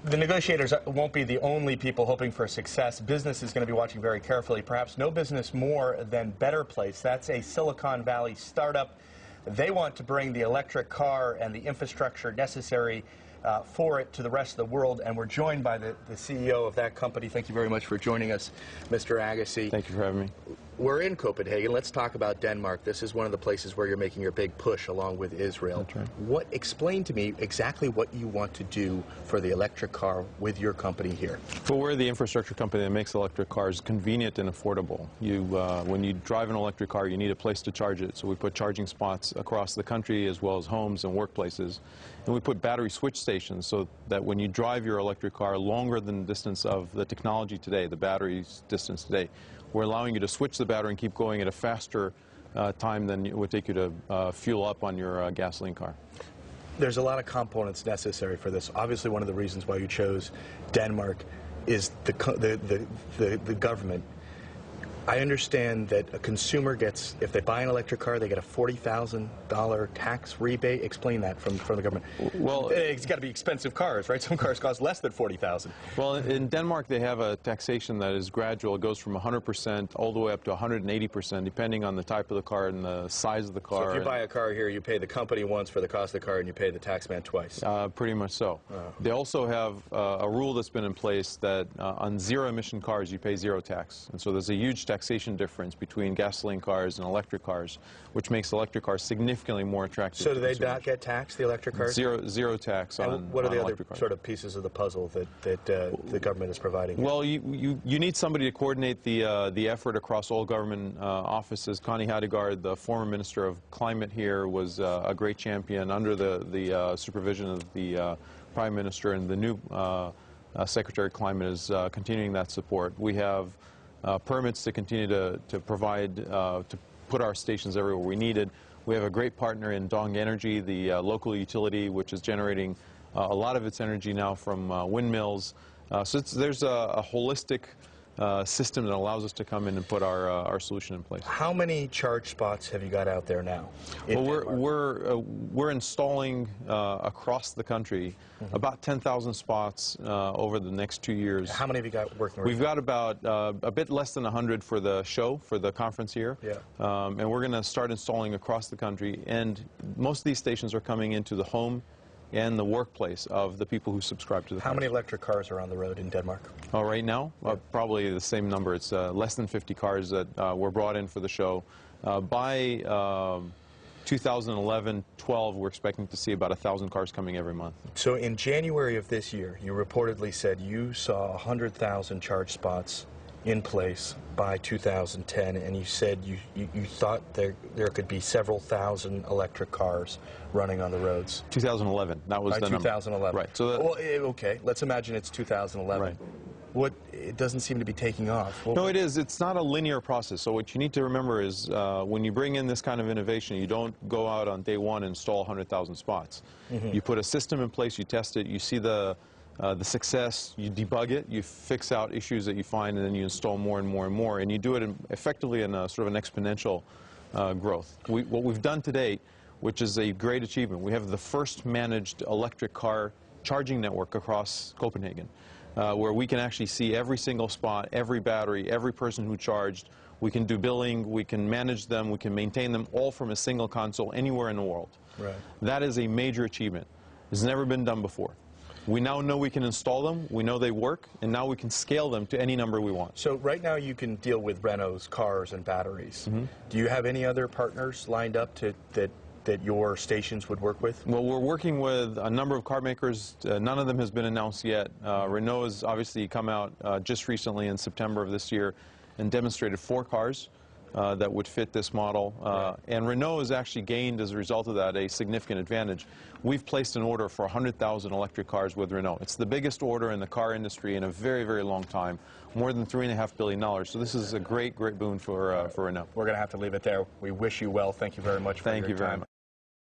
The negotiators won't be the only people hoping for success. Business is going to be watching very carefully. Perhaps no business more than Better Place. That's a Silicon Valley startup. They want to bring the electric car and the infrastructure necessary for it to the rest of the world, and we're joined by the CEO of that company. Thank you very much for joining us, Mr. Agassi. Thank you for having me. We're in Copenhagen. Let's talk about Denmark. This is one of the places where you're making your big push along with Israel. That's right. Explain to me exactly what you want to do for the electric car with your company here. Well, we're the infrastructure company that makes electric cars convenient and affordable. When you drive an electric car, you need a place to charge it. So we put charging spots across the country as well as homes and workplaces. And we put battery switch stations so that when you drive your electric car longer than the distance of the technology today, the battery's distance today, we're allowing you to switch the battery and keep going at a faster time than it would take you to fuel up on your gasoline car. There's a lot of components necessary for this. Obviously, one of the reasons why you chose Denmark is the government. I understand that a consumer gets, if they buy an electric car, they get a $40,000 tax rebate. Explain that from the government. Well, it's got to be expensive cars, right? Some cars cost less than $40,000. Well, in Denmark, they have a taxation that is gradual. It goes from 100% all the way up to 180%, depending on the type of the car and the size of the car. So if you buy a car here, you pay the company once for the cost of the car, and you pay the tax man twice. Pretty much so. They also have a rule that's been in place that on zero-emission cars, you pay zero tax. And so there's a huge taxation difference between gasoline cars and electric cars, which makes electric cars significantly more attractive. So do they not get taxed, the electric cars? Zero tax on electric cars. What are the other sort of pieces of the puzzle that the government is providing? Well, you need somebody to coordinate the effort across all government offices. Connie Hedegaard, the former Minister of Climate here, was a great champion under the supervision of the Prime Minister, and the new Secretary of Climate is continuing that support. We have permits to continue to provide, to put our stations everywhere we needed. We have a great partner in NRGi, the local utility, which is generating a lot of its energy now from windmills. So there's a holistic system that allows us to come in and put our solution in place. How many charge spots have you got out there now? Well, we're installing across the country about 10,000 spots over the next 2 years. How many have you got working? We've got about a bit less than 100 for the show, for the conference here. Yeah. And we're going to start installing across the country. And most of these stations are coming into the home and the workplace of the people who subscribe to the How many electric cars are on the road in Denmark? Oh, right now? Probably the same number. It's less than 50 cars that were brought in for the show. By 2011-12, we're expecting to see about 1,000 cars coming every month. So in January of this year, you reportedly said you saw 100,000 charge spots in place by 2010, and you said you thought there could be several thousand electric cars running on the roads. 2011, that was the number. 2011. Right. So well, okay, let's imagine it's 2011. Right. It doesn't seem to be taking off. No, it is. It's not a linear process. So what you need to remember is when you bring in this kind of innovation, you don't go out on day one and install 100,000 spots. You put a system in place, you test it, you see the success, you debug it, you fix out issues that you find, and then you install more and more and more, and you do it effectively in a sort of an exponential growth. What we've done to date, which is a great achievement, we have the first managed electric car charging network across Copenhagen, where we can actually see every single spot, every battery, every person who charged. We can do billing, we can manage them, we can maintain them all from a single console anywhere in the world. Right. That is a major achievement. It's never been done before. We now know we can install them, we know they work, and now we can scale them to any number we want. So right now you can deal with Renault's cars and batteries. Do you have any other partners lined up that your stations would work with? Well, we're working with a number of car makers. None of them has been announced yet. Renault has obviously come out just recently in September of this year and demonstrated 4 cars that would fit this model. And Renault has actually gained, as a result of that, a significant advantage. We've placed an order for 100,000 electric cars with Renault. It's the biggest order in the car industry in a very, very long time, more than $3.5 billion. So this is a great, great boon for Renault. We're going to have to leave it there. We wish you well. Thank you very much for your time. Thank you very much.